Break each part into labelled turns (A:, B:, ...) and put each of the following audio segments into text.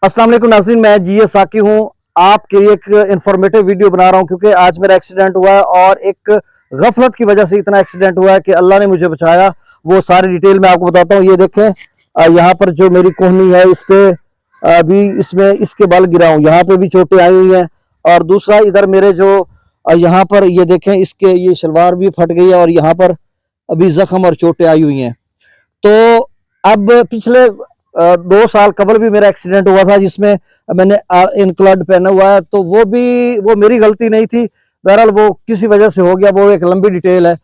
A: अस्सलाम वालेकुम नाज़रीन, मैं जी साकी हूँ। आपके लिए एक इंफॉर्मेटिव वीडियो बना रहा हूँ क्योंकि आज मेरा एक्सीडेंट हुआ है और एक गफलत की वजह से इतना एक्सीडेंट हुआ है कि अल्लाह ने मुझे बचाया। वो सारी डिटेल मैं आपको बताता हूँ। ये देखें, यहाँ पर जो मेरी कोहनी है इस पे अभी इसमें इसके बल गिरा हूँ, यहाँ पे भी चोटें आई हुई हैं। और दूसरा इधर मेरे जो यहाँ पर ये देखें, इसके ये शलवार भी फट गई है और यहाँ पर अभी जख्म और चोटें आई हुई हैं। तो अब पिछले 2 साल कबल भी मेरा एक्सीडेंट हुआ था जिसमें मैंने इनक्लड पहना हुआ है, तो वो मेरी गलती नहीं थी। बहरहाल वो किसी वजह से हो गया, वो एक लंबी डिटेल है।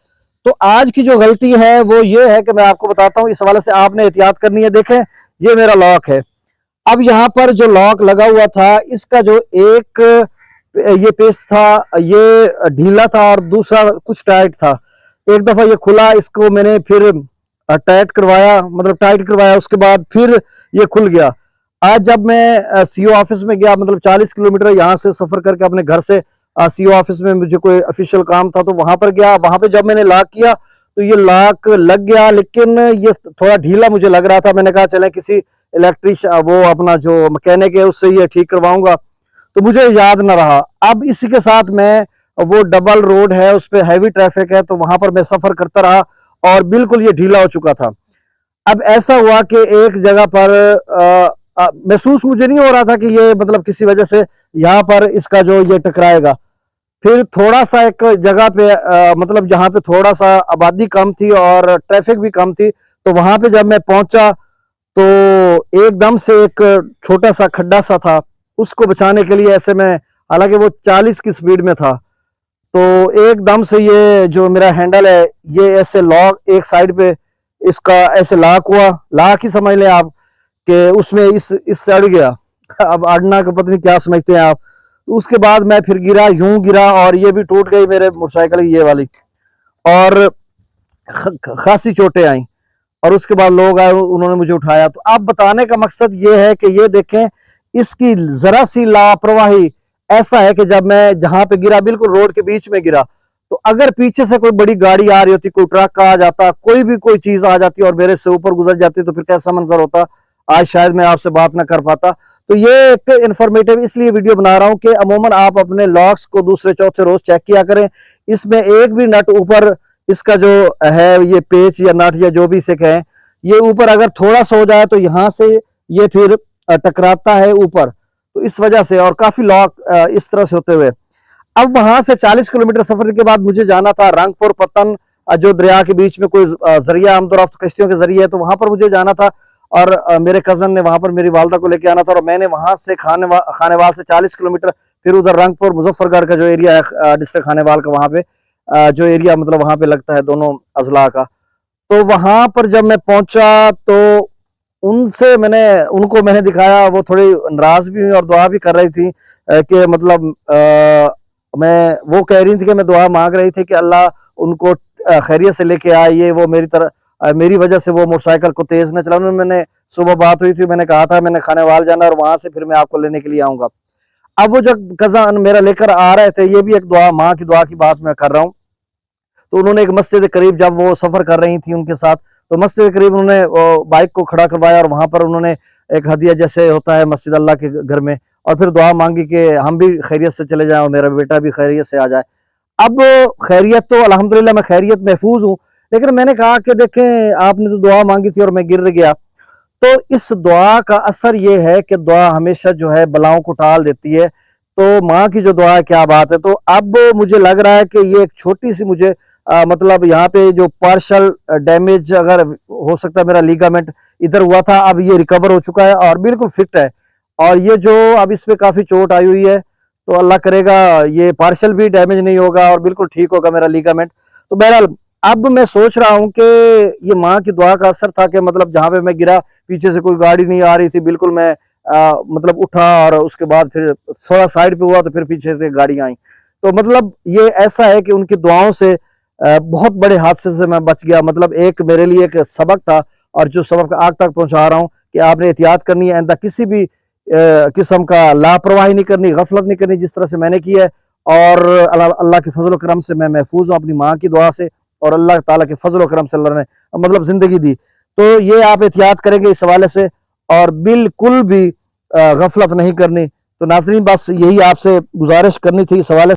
A: तो आज की जो गलती है वो ये है कि मैं आपको बताता हूँ, इस हवाले से आपने एहतियात करनी है। देखें, ये मेरा लॉक है। अब यहाँ पर जो लॉक लगा हुआ था, इसका जो एक ये पेच था ये ढीला था और दूसरा कुछ टाइट था। एक दफा ये खुला, इसको मैंने फिर टाइट करवाया, मतलब टाइट करवाया, उसके बाद फिर ये खुल गया। आज जब मैं सीओ ऑफिस में गया, मतलब 40 किलोमीटर यहाँ से सफर करके अपने घर से सीओ ऑफिस में मुझे कोई ऑफिशियल काम था, तो वहां पर गया। वहां पे जब मैंने लॉक किया तो ये लॉक लग गया, लेकिन ये थोड़ा ढीला मुझे लग रहा था। मैंने कहा चले किसी इलेक्ट्रिशियन, वो अपना जो मैकेनिक है, उससे ये ठीक करवाऊंगा, तो मुझे याद ना रहा। अब इसी के साथ मैं, वो डबल रोड है, उस पर हैवी ट्रैफिक है, तो वहां पर मैं सफर करता रहा और बिल्कुल ये ढीला हो चुका था। अब ऐसा हुआ कि एक जगह पर महसूस मुझे नहीं हो रहा था कि ये मतलब किसी वजह से यहाँ पर इसका जो ये टकराएगा। फिर थोड़ा सा एक जगह पे मतलब जहाँ पे थोड़ा सा आबादी कम थी और ट्रैफिक भी कम थी, तो वहां पे जब मैं पहुंचा तो एकदम से एक छोटा सा खड्डा सा था, उसको बचाने के लिए ऐसे में, हालांकि वो 40 की स्पीड में था, तो एकदम से ये जो मेरा हैंडल है ये ऐसे लॉक एक साइड पे इसका ऐसे लॉक हुआ। लॉक ही समझ लें आप कि उसमें इस अड़ गया। अब अड़ना का पता नहीं क्या समझते हैं आप। तो उसके बाद मैं फिर गिरा, यूं गिरा और ये भी टूट गई मेरे मोटरसाइकिल की ये वाली, और खासी चोटें आई। और उसके बाद लोग आए, उन्होंने मुझे उठाया। तो आप बताने का मकसद ये है कि ये देखें, इसकी जरा सी लापरवाही ऐसा है कि जब मैं जहां पे गिरा बिल्कुल रोड के बीच में गिरा, तो अगर पीछे से कोई बड़ी गाड़ी आ रही होती, कोई ट्रक आ जाता, कोई चीज आ जाती और मेरे से ऊपर गुजर जाती, तो फिर कैसा मंजर होता, आज शायद मैं आपसे बात ना कर पाता। तो ये एक इंफॉर्मेटिव इसलिए वीडियो बना रहा हूं कि अमूमन आप अपने लॉक्स को दूसरे चौथे रोज चेक किया करें। इसमें एक भी नट ऊपर, इसका जो है ये पेच या नट या जो भी इसे कहें, ये ऊपर अगर थोड़ा सा हो जाए तो यहां से ये फिर टकराता है ऊपर। तो इस वजह से, और काफी लॉक इस तरह से होते हुए, अब वहां से 40 किलोमीटर सफर के बाद मुझे जाना था रंगपुर पतन, जो दरिया के बीच में कोई जरिया आमदोरफ्त कश्तियों के जरिए है, तो वहां पर मुझे जाना था। और मेरे कजन ने वहां पर मेरी वालदा को लेके आना था, और मैंने वहां से खानेवाल से 40 किलोमीटर फिर उधर रंगपुर मुजफ्फरगढ़ का जो एरिया है डिस्ट्रिक्ट खानेवाल का, वहां पे जो एरिया मतलब वहां पे लगता है दोनों अजला का, तो वहां पर जब मैं पहुंचा तो उनको मैंने दिखाया। वो थोड़ी नाराज भी हुई और दुआ भी कर रही थी कि मतलब मैं, वो कह रही थी कि मैं दुआ मांग रही थी कि अल्लाह उनको खैरियत से लेके आए। ये वो मेरी वजह से वो मोटरसाइकिल को तेज न चला। मैंने सुबह बात हुई थी, मैंने कहा था मैंने खानेवाल जाना और वहां से फिर मैं आपको लेने के लिए आऊंगा। अब वो जो कज़न मेरा लेकर आ रहे थे, ये भी एक दुआ, माँ की दुआ की बात मैं कर रहा हूँ। तो उन्होंने एक मस्जिद के करीब, जब वो सफर कर रही थी उनके साथ, तो मस्जिद के करीब उन्होंने बाइक को खड़ा करवाया और वहां पर उन्होंने एक हदिया जैसे होता है मस्जिद अल्लाह के घर में, और फिर दुआ मांगी कि हम भी खैरियत से चले जाएं और मेरा बेटा भी खैरियत से आ जाए। अब खैरियत तो अल्हम्दुलिल्लाह, मैं खैरियत महफूज हूँ, लेकिन मैंने कहा कि देखें, आपने तो दुआ मांगी थी और मैं गिर गया। तो इस दुआ का असर ये है कि दुआ हमेशा जो है बलाओं को टाल देती है। तो माँ की जो दुआ है, क्या बात है। तो अब मुझे लग रहा है कि ये एक छोटी सी मुझे मतलब यहाँ पे जो पार्शल डैमेज अगर हो सकता है, मेरा लीगामेंट इधर हुआ था, अब ये रिकवर हो चुका है और बिल्कुल फिट है। और ये जो अब इस पे काफी चोट आई हुई है, तो अल्लाह करेगा ये पार्शल भी डैमेज नहीं होगा और बिल्कुल ठीक होगा मेरा लीगामेंट। तो बहरहाल अब मैं सोच रहा हूँ कि ये माँ की दुआ का असर था कि मतलब जहां पे मैं गिरा, पीछे से कोई गाड़ी नहीं आ रही थी, बिल्कुल मैं मतलब उठा और उसके बाद फिर थोड़ा साइड पे हुआ तो फिर पीछे से गाड़ी आई। तो मतलब ये ऐसा है कि उनकी दुआओं से बहुत बड़े हादसे से मैं बच गया। मतलब एक मेरे लिए एक सबक था, और जो सबक आग तक पहुंचा रहा हूँ कि आपने एहतियात करनी है, आइंदा किसी भी किस्म का लापरवाही नहीं करनी, गफलत नहीं करनी जिस तरह से मैंने की है। और अल्लाह के फजल करम से मैं महफूज हूँ अपनी माँ की दुआ से, और अल्लाह ताला के फजल करम से अल्लाह ने मतलब जिंदगी दी। तो ये आप एहतियात करेंगे इस हवाले से, और बिल्कुल भी गफलत नहीं करनी। तो नाज़रीन बस यही आपसे गुजारिश करनी थी इस हवाले